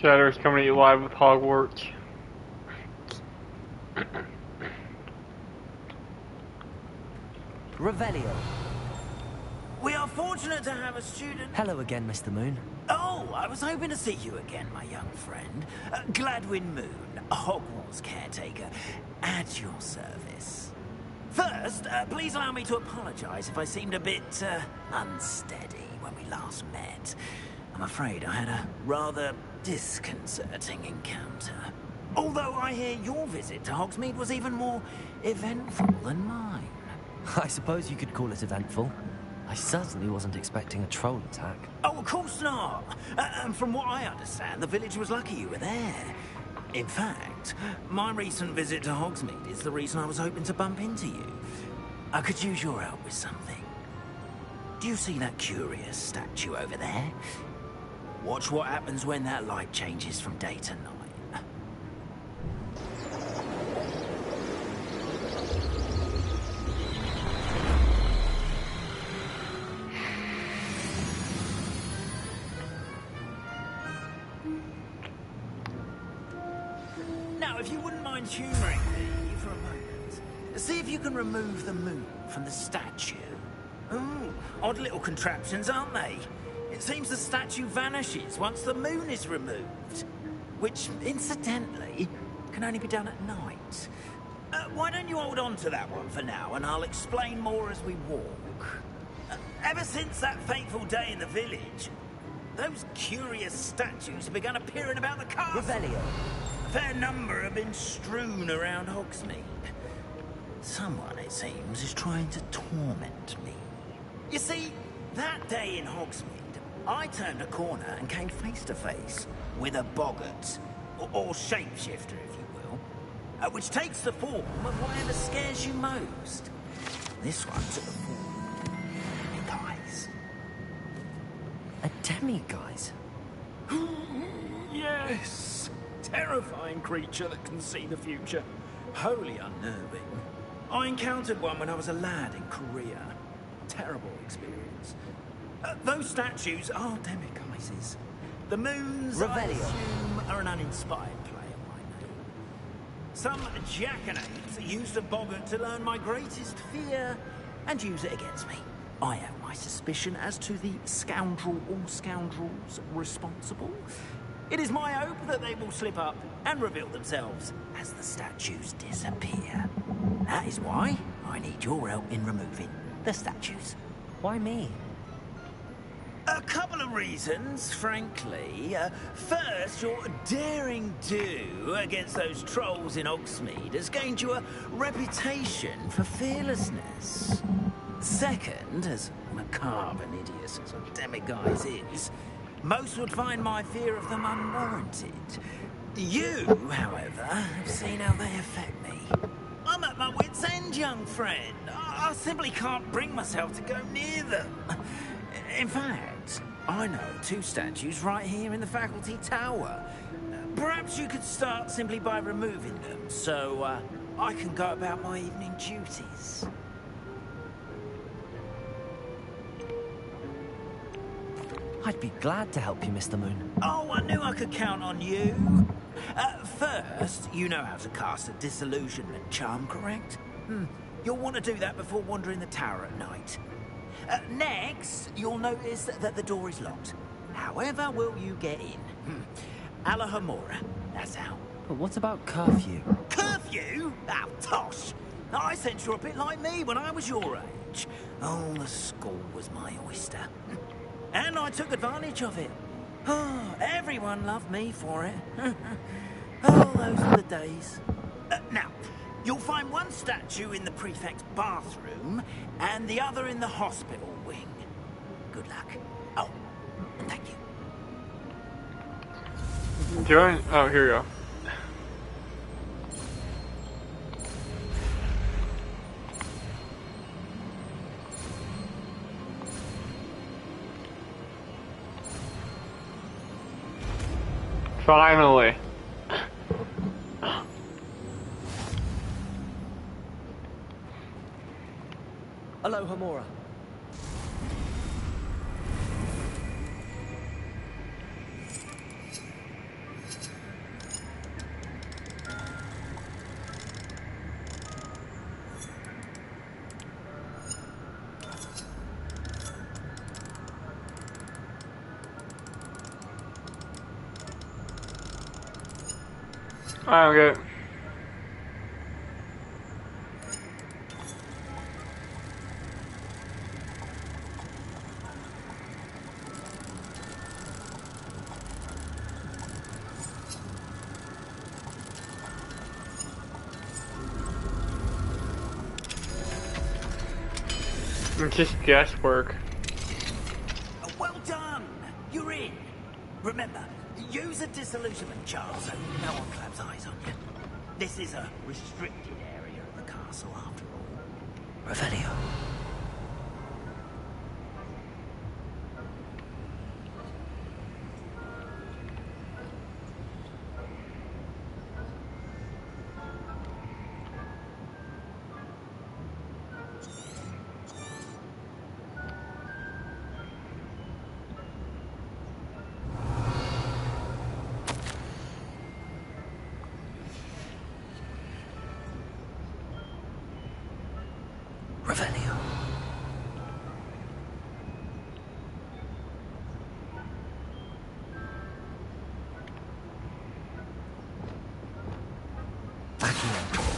Shatter's coming to you live with Hogwarts. Revelio. We are fortunate to have a student. Hello again, Mr. Moon. Oh, I was hoping to see you again, my young friend. Gladwin Moon, Hogwarts caretaker, at your service. First, please allow me to apologize if I seemed a bit unsteady when we last met. I'm afraid I had a rather disconcerting encounter. Although I hear your visit to Hogsmeade was even more eventful than mine. I suppose you could call it eventful. I certainly wasn't expecting a troll attack. Oh, of course not. And from what I understand, the village was lucky you were there. In fact, my recent visit to Hogsmeade is the reason I was hoping to bump into you. I could use your help with something. Do you see that curious statue over there? Watch what happens when that light changes from day to night. Now, if you wouldn't mind humouring me for a moment, see if you can remove the moon from the statue. Ooh, odd little contraptions, aren't they? It seems the statue vanishes once the moon is removed. Which, incidentally, can only be done at night. Why don't you hold on to that one for now, and I'll explain more as we walk. Ever since that fateful day in the village, those curious statues have begun appearing about the castle. Revelio. A fair number have been strewn around Hogsmeade. Someone, it seems, is trying to torment me. You see, that day in Hogsmeade, I turned a corner and came face to face with a boggart, or shapeshifter, if you will, which takes the form of whatever scares you most. This one took the form of guys. A demiguise? Yes! Terrifying creature that can see the future. Wholly unnerving. I encountered one when I was a lad in Korea. Terrible experience. Those statues are demiguises. The moons, I Revelio. assume, are an uninspired play of my name. Some jackanapes used a boggart to learn my greatest fear and use it against me. I have my suspicion as to the scoundrel or scoundrels responsible. It is my hope that they will slip up and reveal themselves as the statues disappear. That is why I need your help in removing the statues. Why me? A couple of reasons, frankly. First, your daring do against those trolls in Hogsmeade has gained you a reputation for fearlessness. Second, as macabre and hideous as a demiguise is, most would find my fear of them unwarranted. You, however, have seen how they affect me. I'm at my wit's end, young friend. I simply can't bring myself to go near them. In fact, I know two statues right here in the faculty tower. Perhaps you could start simply by removing them, so I can go about my evening duties. I'd be glad to help you, Mr. Moon. Oh, I knew I could count on you. First, you know how to cast a disillusionment charm, correct? You'll want to do that before wandering the tower at night. Next, you'll notice that the door is locked. However will you get in? Alahomora, that's how. But what about curfew? Curfew? Oh, tosh. I sense you're a bit like me when I was your age. Oh, the school was my oyster. And I took advantage of it. Oh, everyone loved me for it. Oh, those were the days. Now, you'll find one statue in the prefect's bathroom and the other in the hospital wing. Good luck. Oh, and thank you. Do I? Oh, here we go. Finally. Alohomora. I don't get it. It's just guesswork. Well done! You're in. Remember, use a disillusionment chart so no one claps eyes on you. This is a restricted area of the castle, after all. Revelio. Revelio. Accio.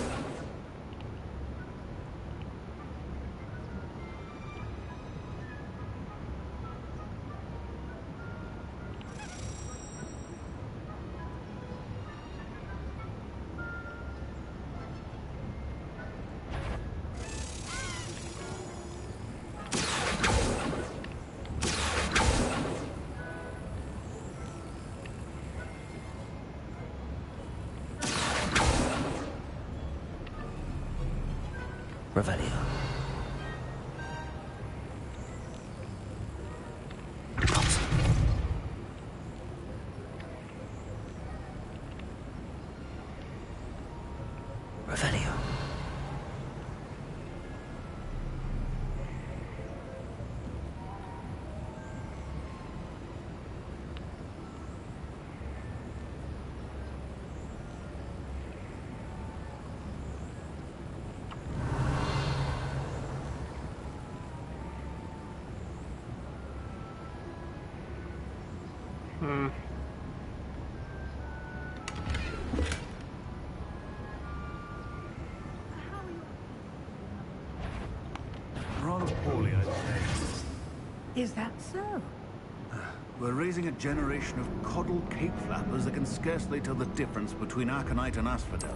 Revelio. Thompson. Revelio. Rather poorly, I'd say. Is that so? We're raising a generation of coddled cape flappers that can scarcely tell the difference between Aconite and Asphodel.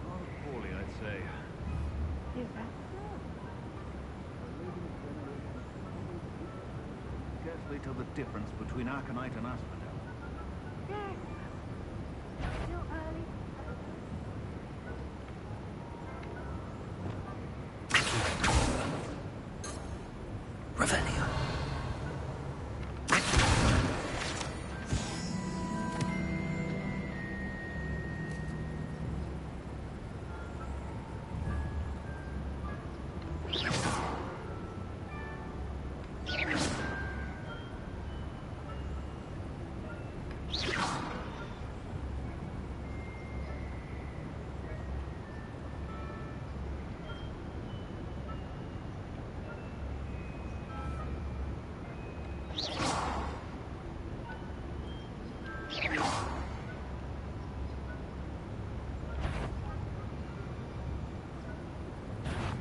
Rather poorly, I'd say. Is that so? Scarcely tell the difference between Aconite and Asphodel. Yes. Still early. Revelio.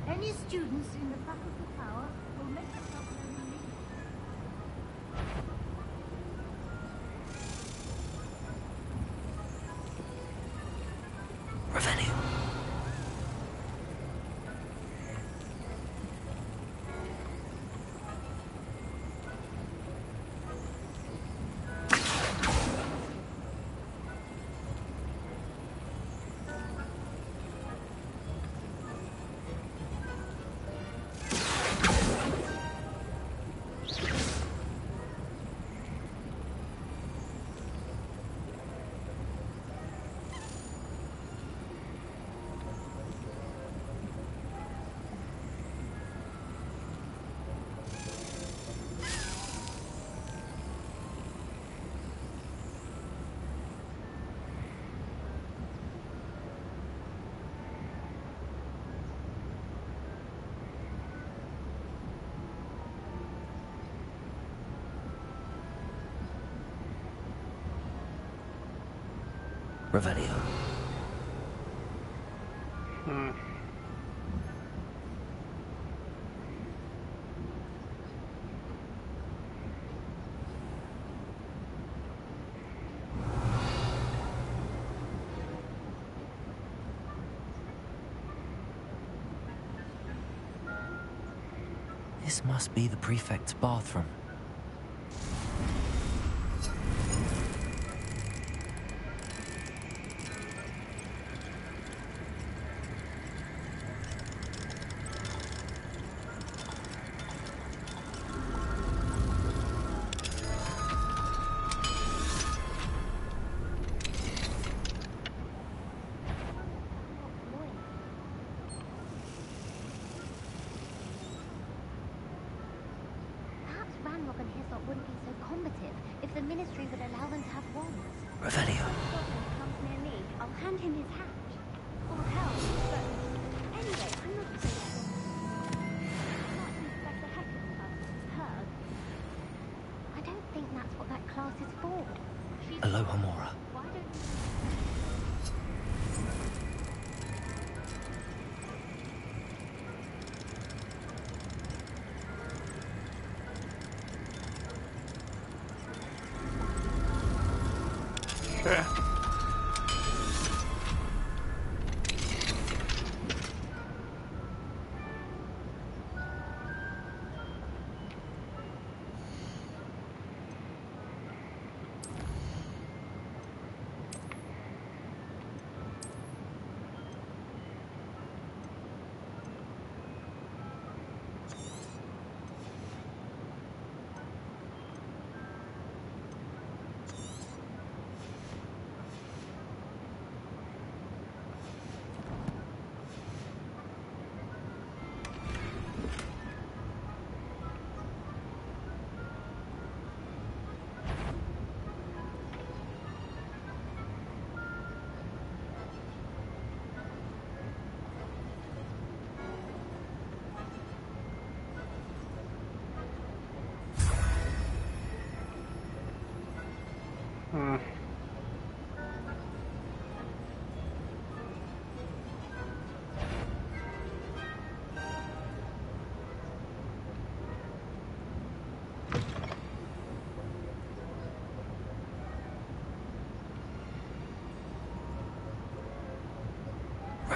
Any students in the faculty tower will make themselves known immediately. Revelio. Revelio. This must be the prefect's bathroom. Wouldn't be so combative if the ministry would allow them to have wands. Revelio. If Goblin comes near me, I'll hand him his hat. Or help, but anyway, I'm not afraid of Goblins. Not Inspector Hug. I don't think that's what that class is for. She's Alohomora. Why don't you... Okay.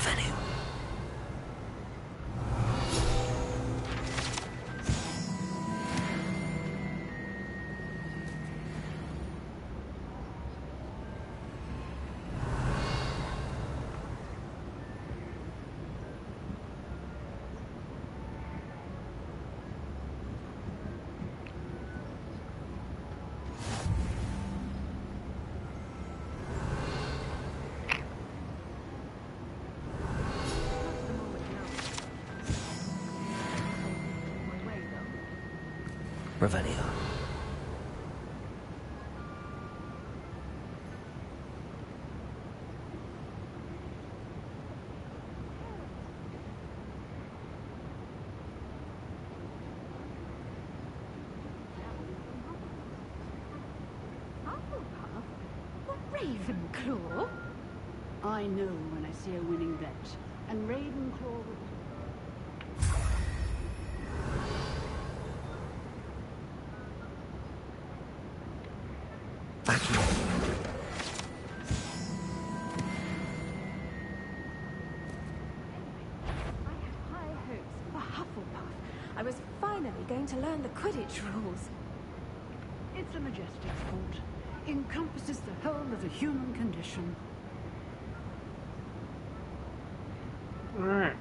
Revelio. Revelio. Ravenclaw? I know when I see a winning bet, and Ravenclaw would... I was finally going to learn the Quidditch rules. It's a majestic sport. Encompasses the whole of the human condition. Alright.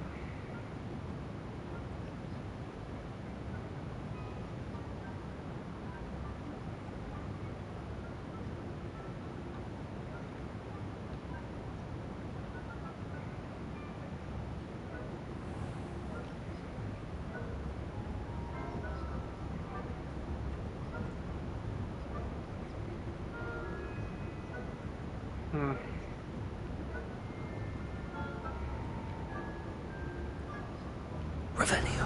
Revelio.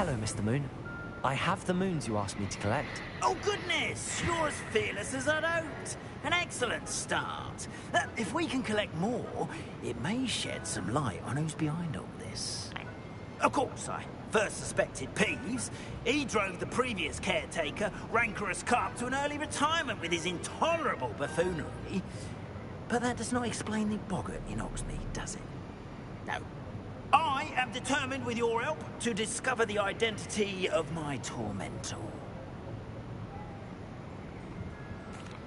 Hello, Mr. Moon. I have the moons you asked me to collect. Oh, goodness! You're as fearless as I'd hoped. An excellent start. If we can collect more, it may shed some light on who's behind all this. Of course, I first suspected Peeves. He drove the previous caretaker, rancorous Carp, to an early retirement with his intolerable buffoonery. But that does not explain the boggart in Oxmead, does it? No. I am determined, with your help, to discover the identity of my tormentor.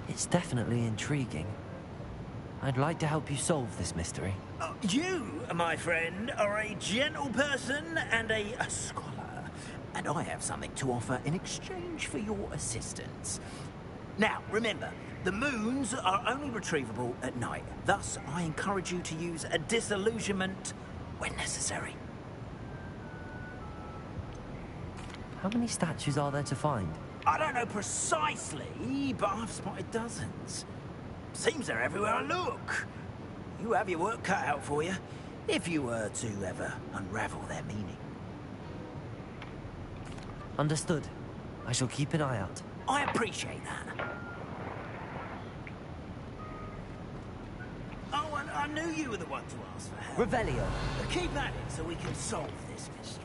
It's definitely intriguing. I'd like to help you solve this mystery. You, my friend, are a gentle person and a scholar, and I have something to offer in exchange for your assistance. Now, remember, the moons are only retrievable at night. Thus, I encourage you to use a disillusionment when necessary. How many statues are there to find? I don't know precisely, but I've spotted dozens. Seems they're everywhere I look. You have your work cut out for you, if you were to ever unravel their meaning. Understood. I shall keep an eye out. I appreciate that. Oh, and I knew you were the one to ask for help. Revelio. Keep at it so we can solve this mystery.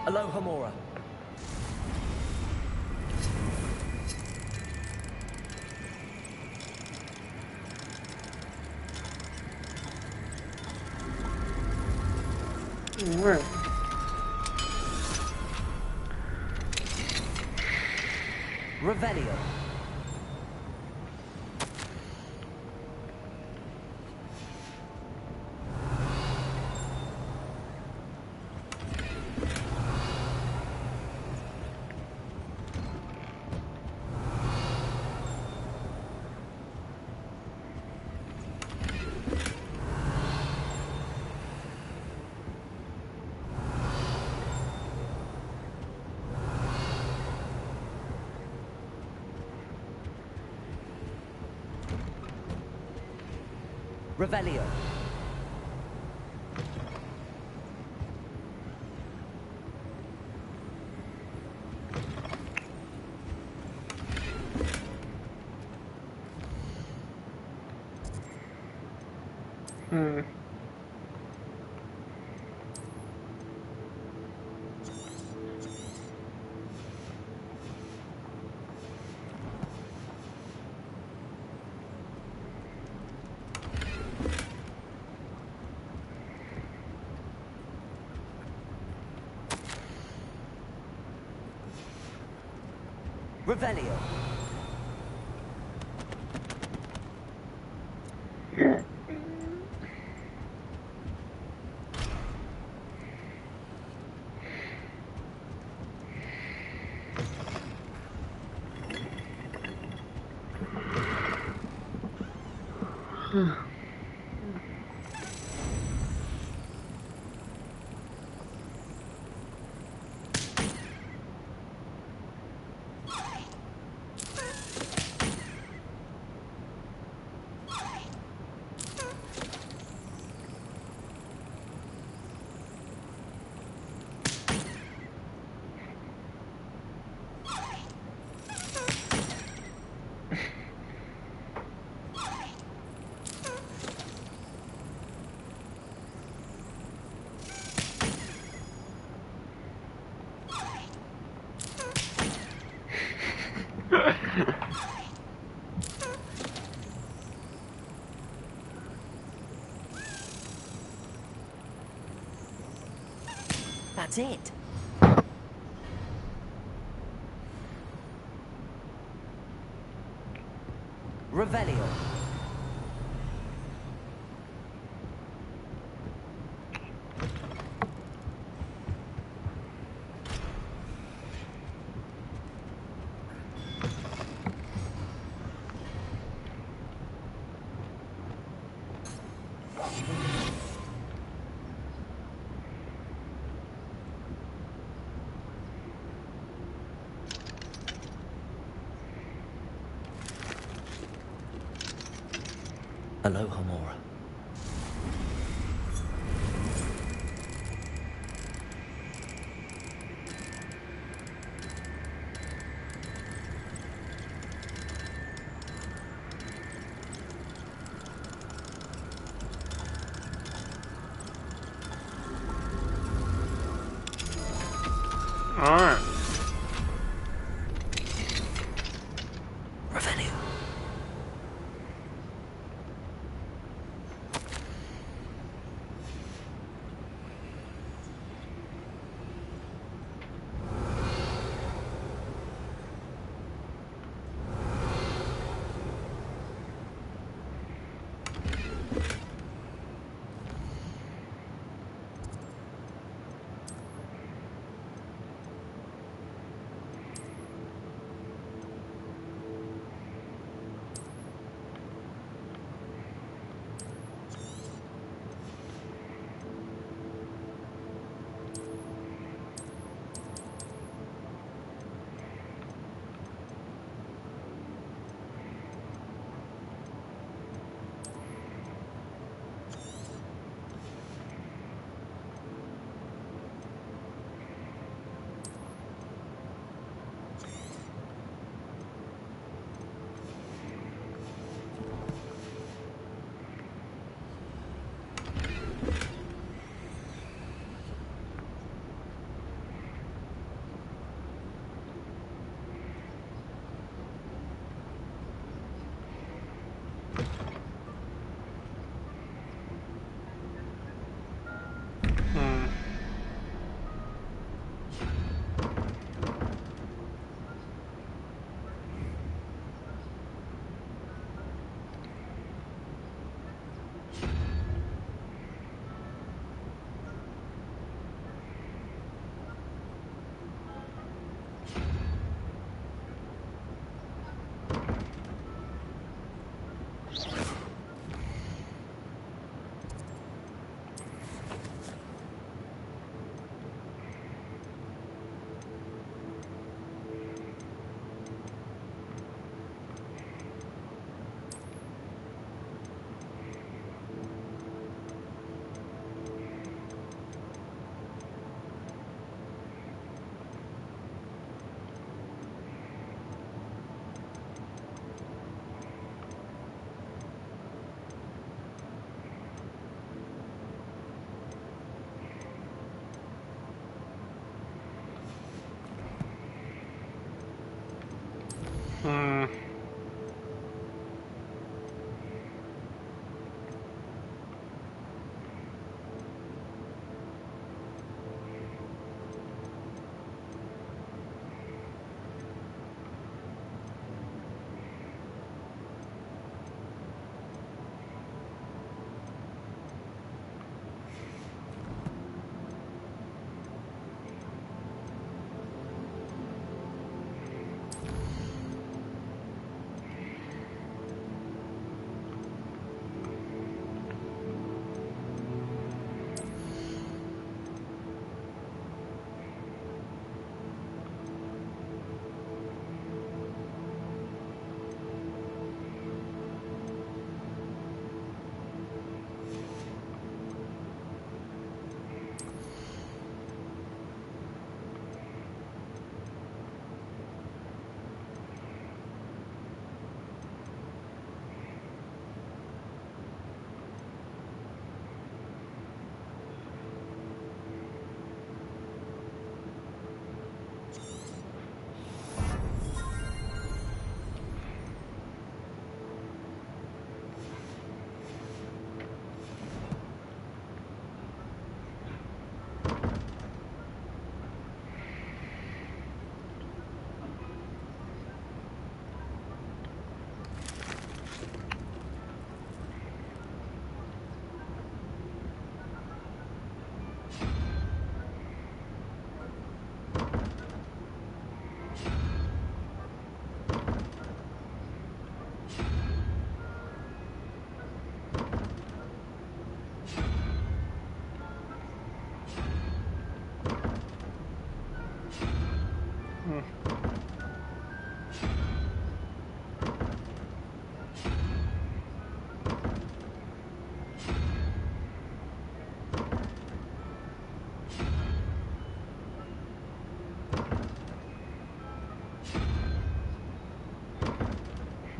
Aloha Mora. Where? Revelio. Revelio. Revelio. That's it. Revelio. Aloha Mora. Revelio.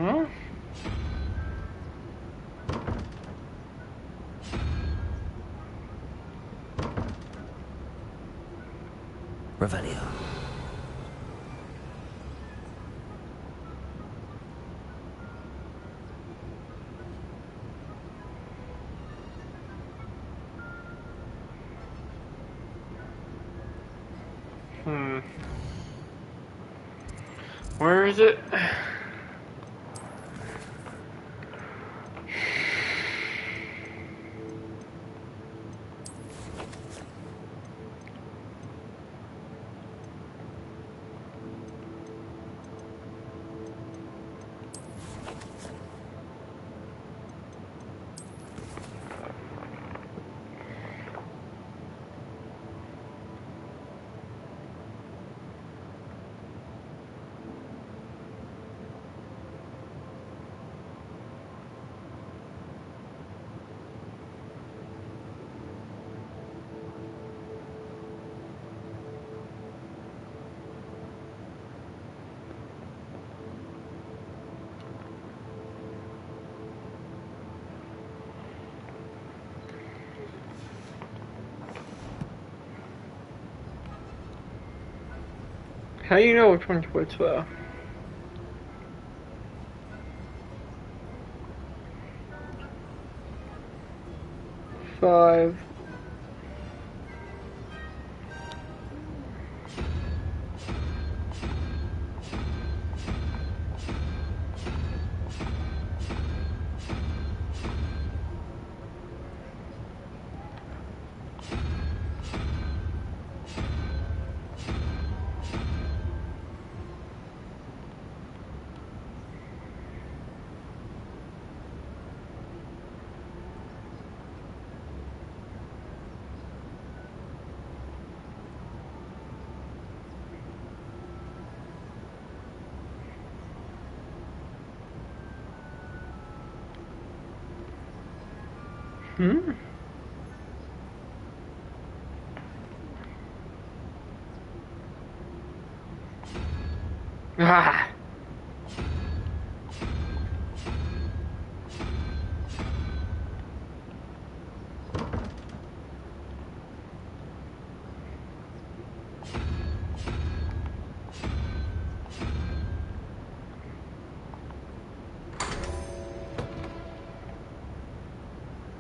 Huh? Revelio. Hmm. Where is it? How do you know which one's which though? Five. Hmm? Ah!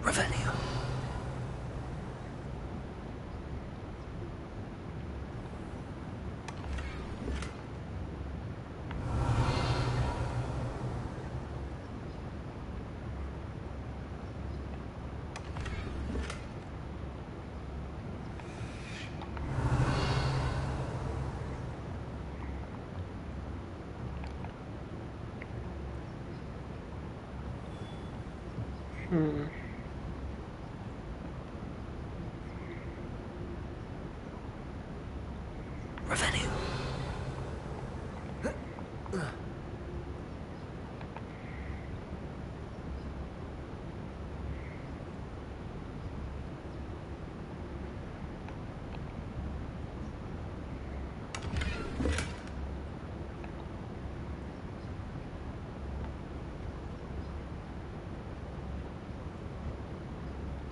Revelio. Hmm. Revelio.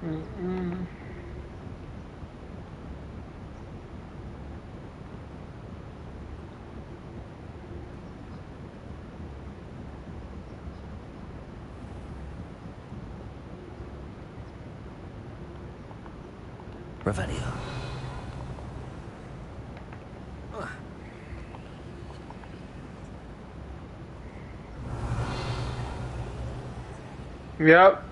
Mm-mm. Revelio. Yep.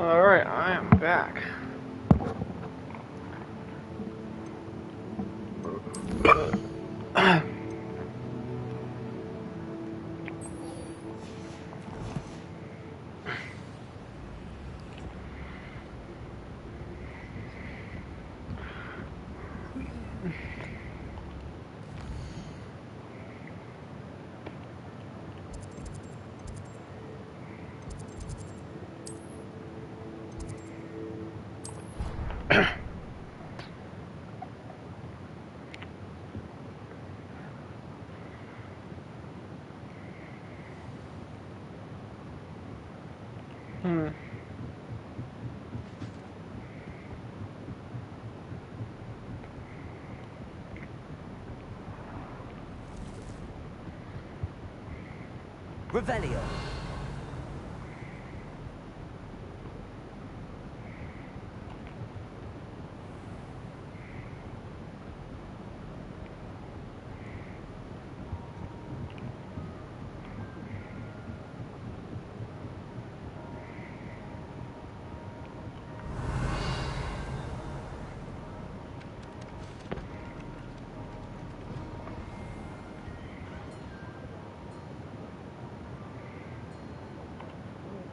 Alright, I am back. Revelio.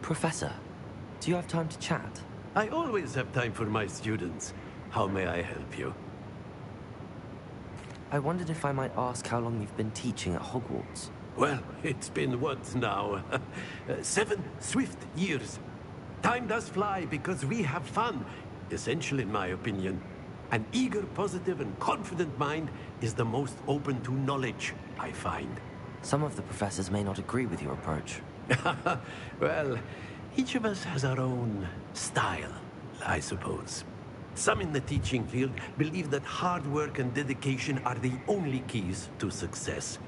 Professor, do you have time to chat? I always have time for my students. How may I help you? I wondered if I might ask how long you've been teaching at Hogwarts. Well, it's been what now? 7 swift years. Time does fly because we have fun. Essential in my opinion. An eager, positive, and confident mind is the most open to knowledge, I find. Some of the professors may not agree with your approach. Well, each of us has our own style, I suppose. Some in the teaching field believe that hard work and dedication are the only keys to success.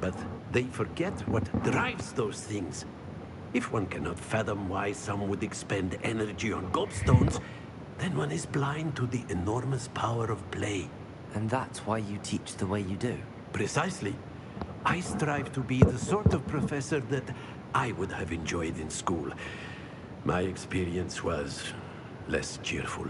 But they forget what drives those things. If one cannot fathom why some would expend energy on gobstones, then one is blind to the enormous power of play. And that's why you teach the way you do. Precisely. I strive to be the sort of professor that I would have enjoyed in school. My experience was less cheerful.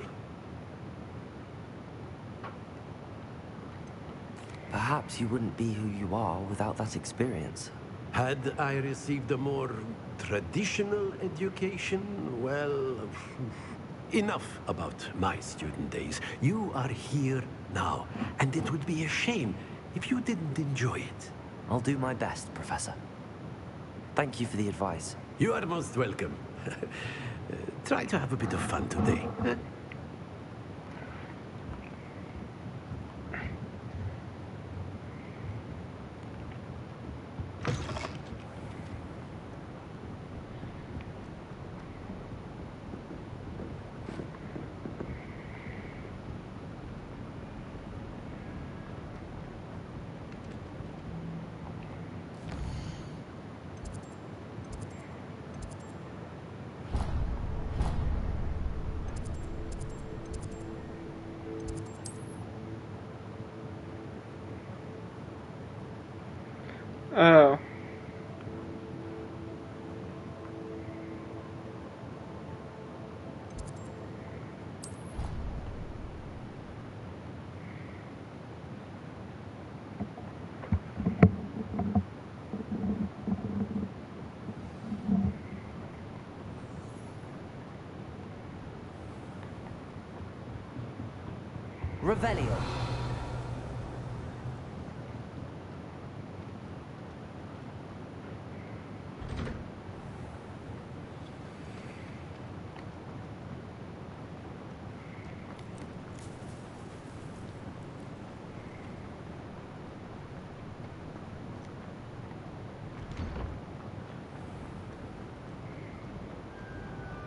Perhaps you wouldn't be who you are without that experience. Had I received a more traditional education, well, enough about my student days. You are here now, and it would be a shame if you didn't enjoy it. I'll do my best, Professor. Thank you for the advice. You are most welcome. Try to have a bit of fun today. Oh. Revelio.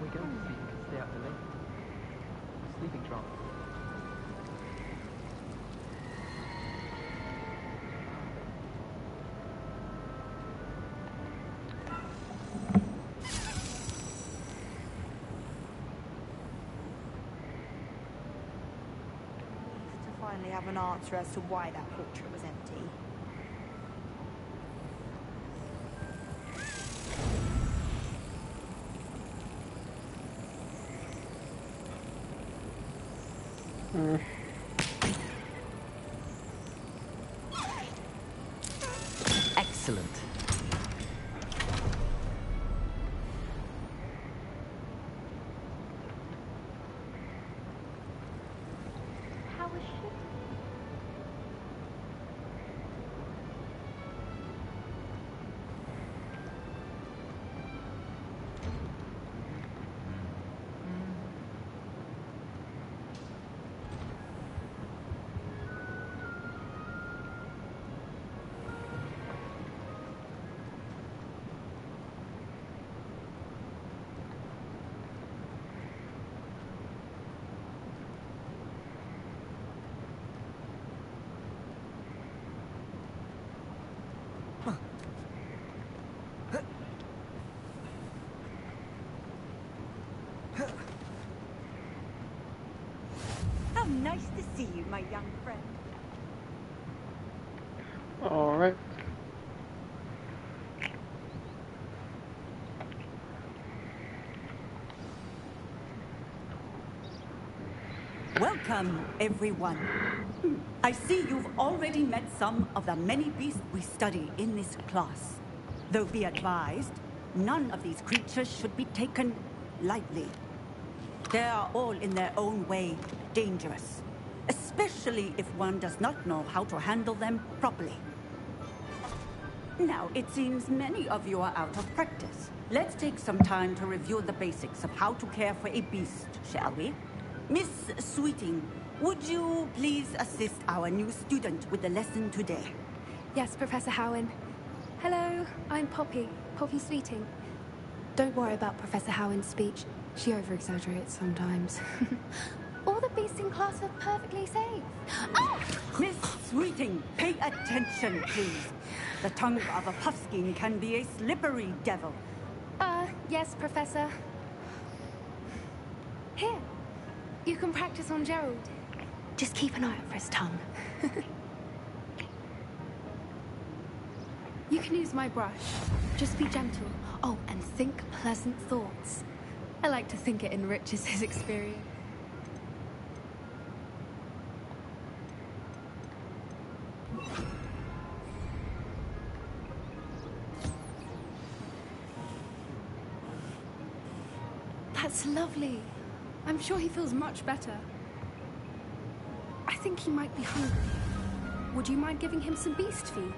We go to see if we can stay out the late. Sleeping trance. To finally have an answer as to why that portrait was empty. Excellent. How was she? How nice to see you, my young friend. Alright. Welcome, everyone. I see you've already met some of the many beasts we study in this class. Though be advised, none of these creatures should be taken lightly. They are all in their own way dangerous, especially if one does not know how to handle them properly. Now, it seems many of you are out of practice. Let's take some time to review the basics of how to care for a beast, shall we? Miss Sweeting, would you please assist our new student with the lesson today? Yes, Professor Howen. Hello, I'm Poppy. Poppy Sweeting. Don't worry about Professor Howen's speech. She over-exaggerates sometimes. All the beasts in class are perfectly safe. Ah! Miss Sweeting, pay attention, please. The tongue of a puffskein can be a slippery devil. Yes, Professor. Here, you can practice on Gerald. Just keep an eye out for his tongue. You can use my brush. Just be gentle. Oh, and think pleasant thoughts. I like to think it enriches his experience. That's lovely. I'm sure he feels much better. I think he might be hungry. Would you mind giving him some beast feed?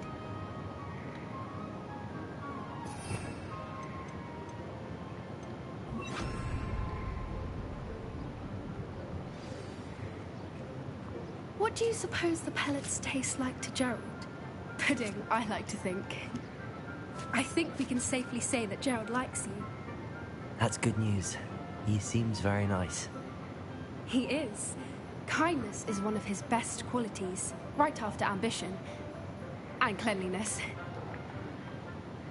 What do you suppose the pellets taste like to Gerald? Pudding, I like to think. I think we can safely say that Gerald likes you. That's good news. He seems very nice. He is. Kindness is one of his best qualities, right after ambition. And cleanliness.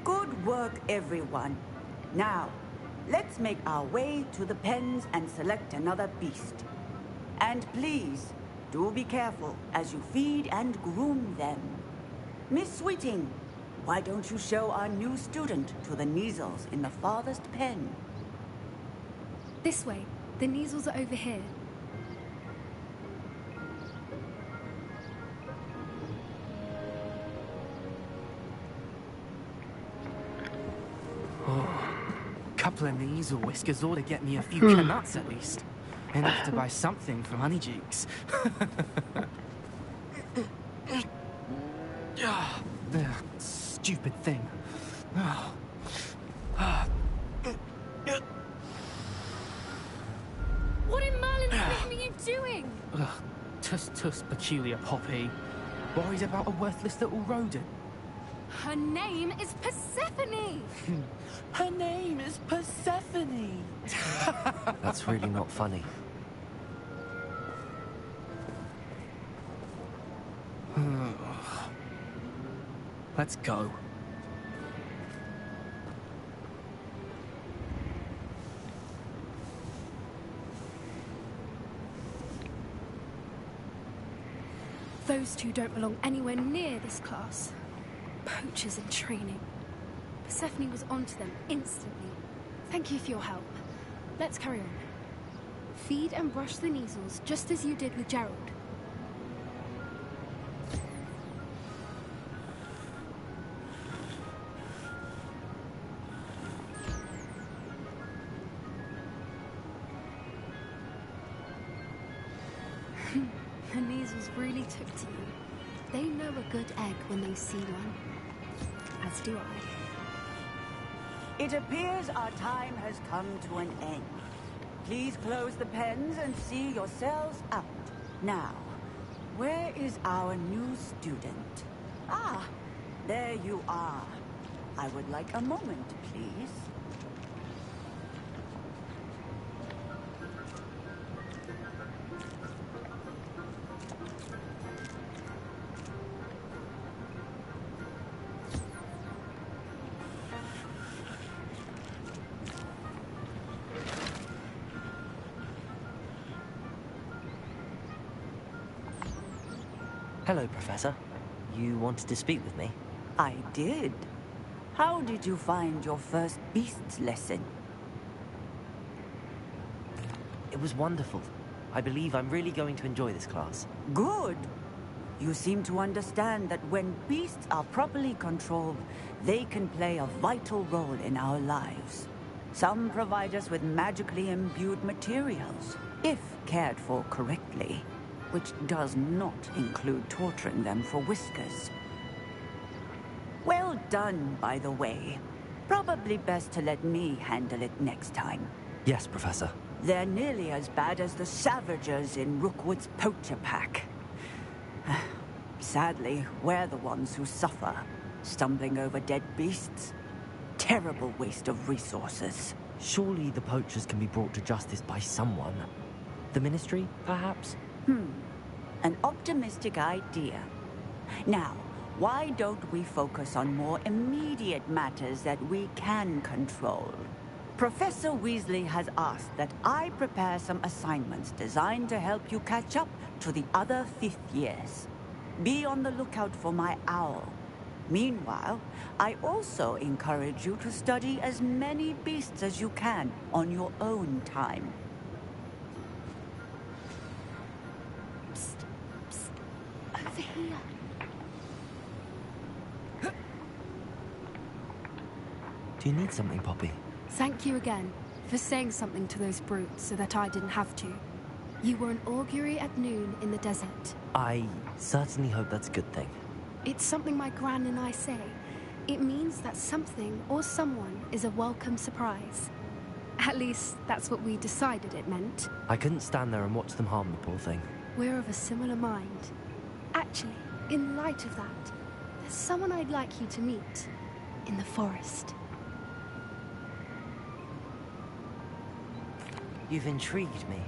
Good work, everyone. Now, let's make our way to the pens and select another beast. And please, do be careful as you feed and groom them. Miss Sweeting, why don't you show our new student to the Neasels in the farthest pen? This way. The Neasels are over here. Couple of Neasel whiskers ought to get me a few nuts at least. Enough to buy something from Honeydukes. Stupid thing. What in Merlin's name are you doing? Tuss, peculiar Poppy. Worried about a worthless little rodent. Her name is Persephone! Her name is Persephone! That's really not funny. Let's go. Those two don't belong anywhere near this class. Poachers in training. Persephone was onto them instantly. Thank you for your help. Let's carry on. Feed and brush the measles, just as you did with Gerald. The measles really took to you. They know a good egg when they see one. As do I. It appears our time has come to an end. Please close the pens and see yourselves out. Now, where is our new student? Ah, there you are. I would like a moment, please. Hello, Professor. You wanted to speak with me? I did. How did you find your first beasts lesson? It was wonderful. I believe I'm really going to enjoy this class. Good. You seem to understand that when beasts are properly controlled, they can play a vital role in our lives. Some provide us with magically imbued materials, if cared for correctly, which does not include torturing them for whiskers. Well done, by the way. Probably best to let me handle it next time. Yes, Professor. They're nearly as bad as the Savagers in Rookwood's poacher pack. Sadly, we're the ones who suffer, stumbling over dead beasts. Terrible waste of resources. Surely the poachers can be brought to justice by someone. The Ministry, perhaps? An optimistic idea. Now, why don't we focus on more immediate matters that we can control? Professor Weasley has asked that I prepare some assignments designed to help you catch up to the other fifth years. Be on the lookout for my owl. Meanwhile, I also encourage you to study as many beasts as you can on your own time. Psst, psst, over here. Do you need something, Poppy? Thank you again for saying something to those brutes so that I didn't have to. You were an augury at noon in the desert. I certainly hope that's a good thing. It's something my gran and I say. It means that something or someone is a welcome surprise. At least, that's what we decided it meant. I couldn't stand there and watch them harm the poor thing. We're of a similar mind. Actually, in light of that, there's someone I'd like you to meet in the forest. You've intrigued me.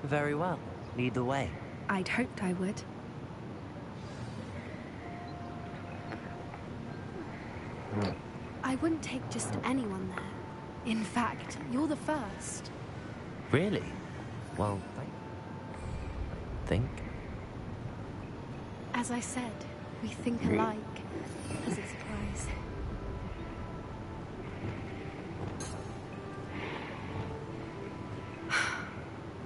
Very well. Lead the way. I'd hoped I would. I wouldn't take just anyone there. In fact, you're the first. Really? Well, I think. As I said, we think alike. As a surprise.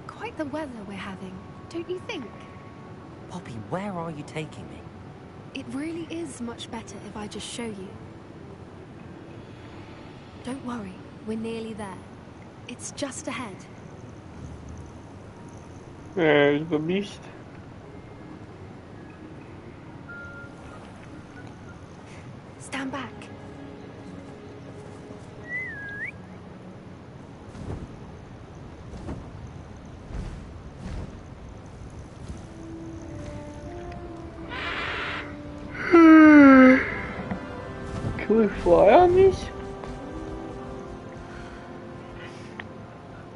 Quite the weather we're having, don't you think? Poppy, where are you taking me? It really is much better if I just show you. Don't worry, we're nearly there. It's just ahead. There's the beast. Stand back. Can we fly on these?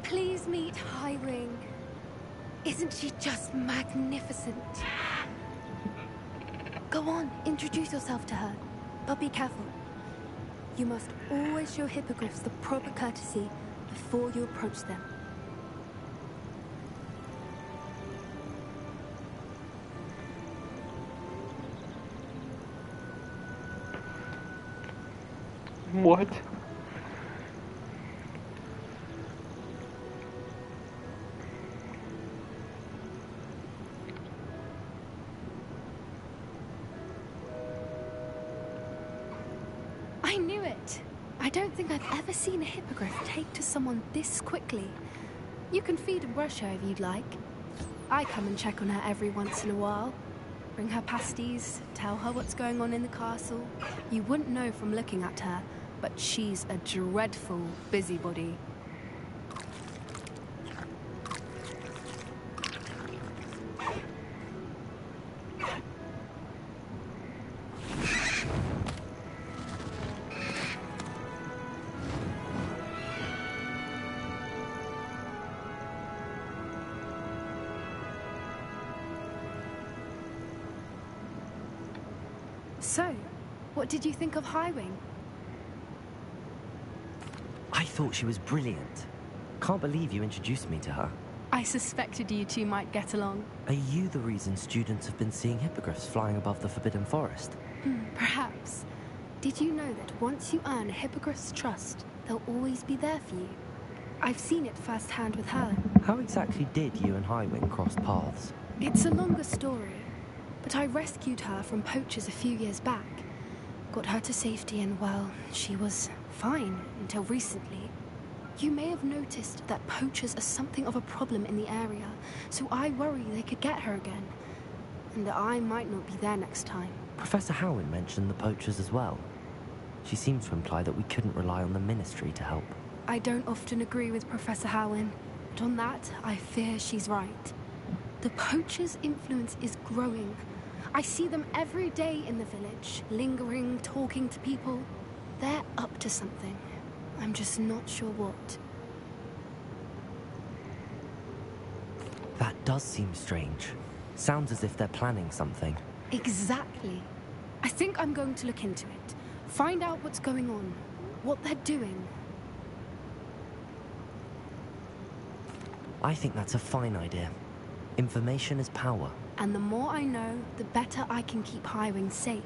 Please meet Highwing. Isn't she just magnificent? Go on, introduce yourself to her. But be careful. You must always show hippogriffs the proper courtesy before you approach them. What? I don't think I've ever seen a hippogriff take to someone this quickly. You can feed and brush her if you'd like. I come and check on her every once in a while. Bring her pasties, tell her what's going on in the castle. You wouldn't know from looking at her, but she's a dreadful busybody. So, what did you think of Highwing? I thought she was brilliant. Can't believe you introduced me to her. I suspected you two might get along. Are you the reason students have been seeing hippogriffs flying above the Forbidden Forest? Perhaps. Did you know that once you earn a hippogriff's trust, they'll always be there for you? I've seen it firsthand with her. How exactly did you and Highwing cross paths? It's a longer story, but I rescued her from poachers a few years back. Got her to safety and, well, she was fine until recently. You may have noticed that poachers are something of a problem in the area, so I worry they could get her again. And that I might not be there next time. Professor Howin mentioned the poachers as well. She seemed to imply that we couldn't rely on the Ministry to help. I don't often agree with Professor Howin, but on that, I fear she's right. The poachers' influence is growing. I see them every day in the village, lingering, talking to people. They're up to something. I'm just not sure what. That does seem strange. Sounds as if they're planning something. Exactly. I think I'm going to look into it. Find out what's going on, what they're doing. I think that's a fine idea. Information is power. And the more I know, the better I can keep Highwing safe.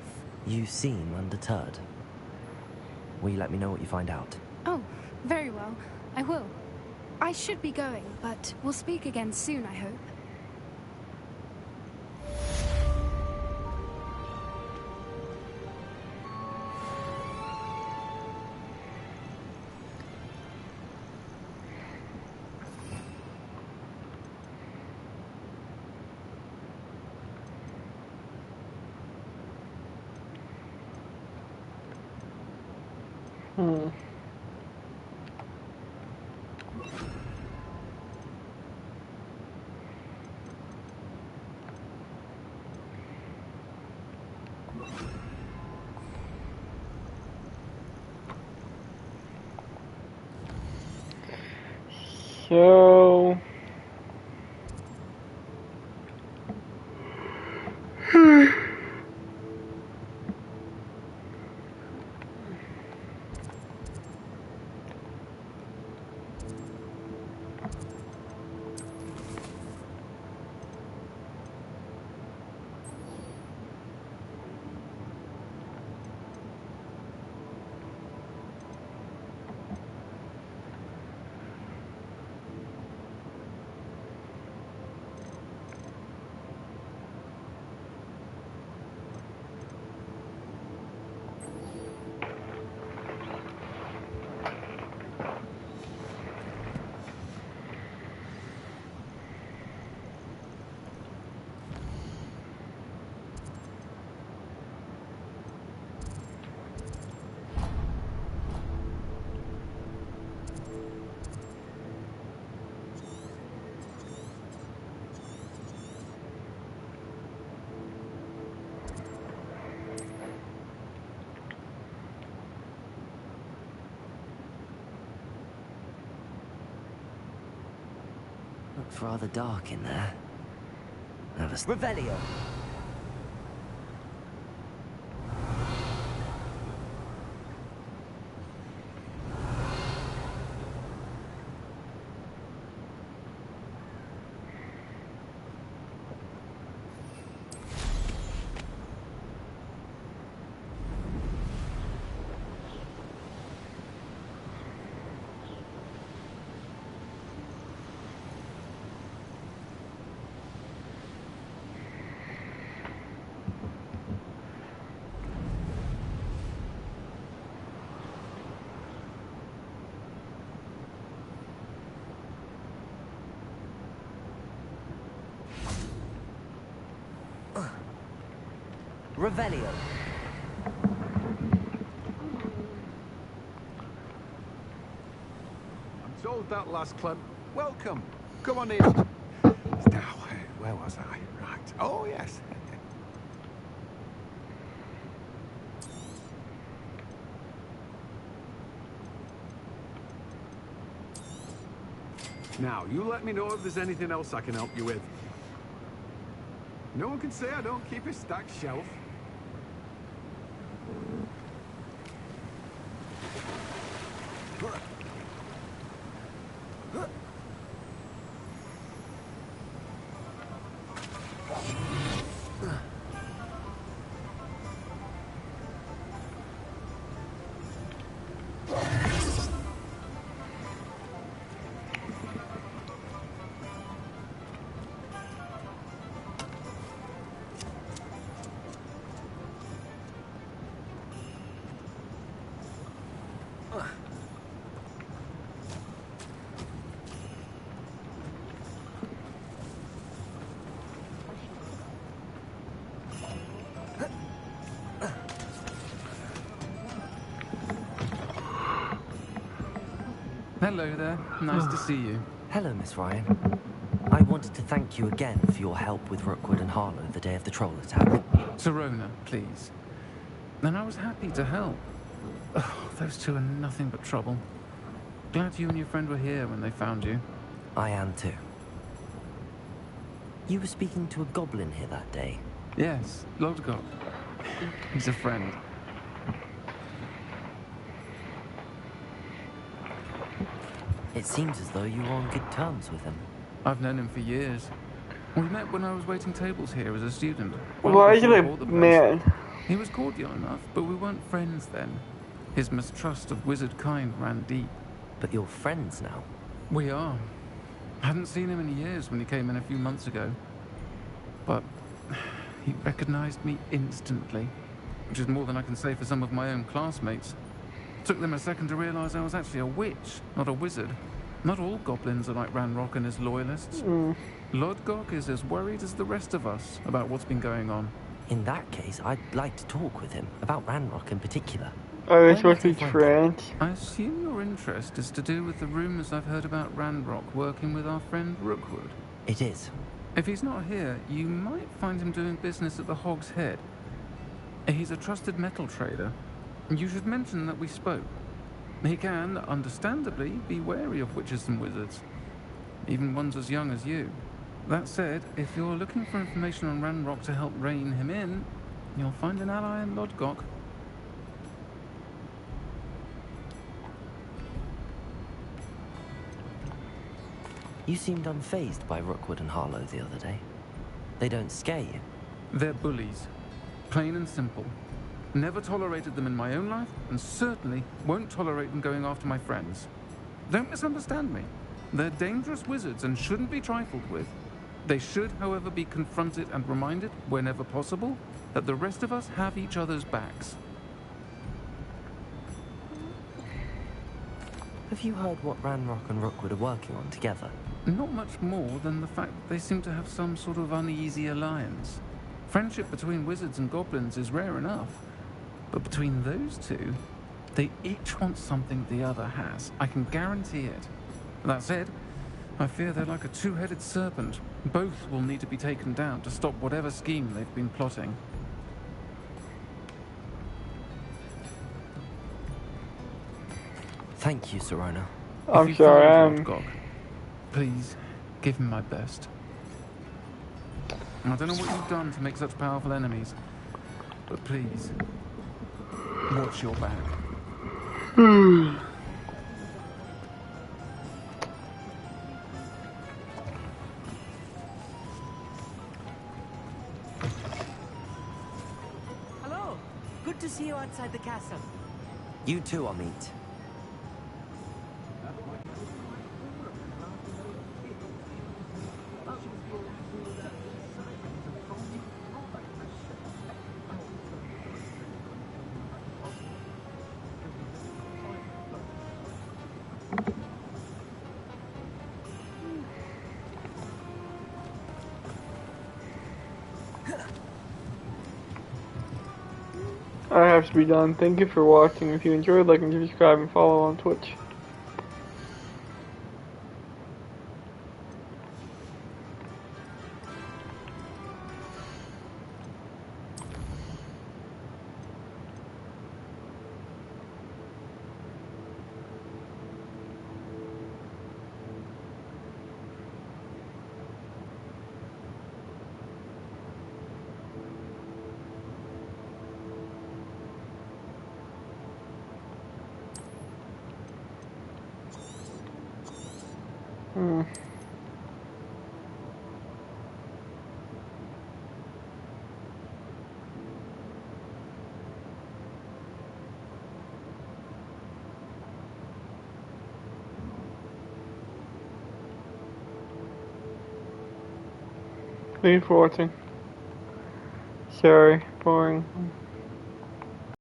You seem undeterred. Will you let me know what you find out? Oh, very well. I will. I should be going, but we'll speak again soon, I hope. So... Looks rather dark in there. Revelio. Revelio. I'm told that last Clem. Welcome. Come on in. Now, where was I? Right. Oh, yes. Now, you let me know if there's anything else I can help you with. No one can say I don't keep a stacked shelf. Hello there. Nice to see you. Hello, Miss Ryan. I wanted to thank you again for your help with Rookwood and Harlow the day of the troll attack. Sirona, please. And I was happy to help. Oh, those two are nothing but trouble. Glad you and your friend were here when they found you. I am too. You were speaking to a goblin here that day? Yes, Lodgok. He's a friend. It seems as though you were on good terms with him. I've known him for years. We met when I was waiting tables here as a student. Why is it a man? He was cordial enough, but we weren't friends then. His mistrust of wizard kind ran deep. But you're friends now? We are. I hadn't seen him in years when he came in a few months ago. But he recognized me instantly, which is more than I can say for some of my own classmates. Took them a second to realize I was actually a witch, not a wizard. Not all goblins are like Ranrock and his loyalists. Lodgok is as worried as the rest of us about what's been going on. In that case, I'd like to talk with him, about Ranrock in particular. Oh, it's supposed to be friends. I assume your interest is to do with the rumors I've heard about Ranrock working with our friend Rookwood. It is. If he's not here, you might find him doing business at the Hog's Head. He's a trusted metal trader. You should mention that we spoke. He can, understandably, be wary of witches and wizards, even ones as young as you. That said, if you're looking for information on Ranrock to help rein him in, you'll find an ally in Lodgok. You seemed unfazed by Rookwood and Harlow the other day. They don't scare you? They're bullies. Plain and simple. Never tolerated them in my own life, and certainly won't tolerate them going after my friends. Don't misunderstand me. They're dangerous wizards and shouldn't be trifled with. They should, however, be confronted and reminded, whenever possible, that the rest of us have each other's backs. Have you heard what Ranrock and Rookwood are working on together? Not much more than the fact that they seem to have some sort of uneasy alliance. Friendship between wizards and goblins is rare enough. But between those two, they each want something the other has. I can guarantee it. That said, I fear they're like a two-headed serpent. Both will need to be taken down to stop whatever scheme they've been plotting. Thank you, Sirona. I'm sorry, please, give him my best. I don't know what you've done to make such powerful enemies, but please, watch your back. Hello. Good to see you outside the castle. You too, Amit. I have to be done. Thank you for watching. If you enjoyed, like and subscribe and follow on Twitch. Thank you for watching. Sorry, boring.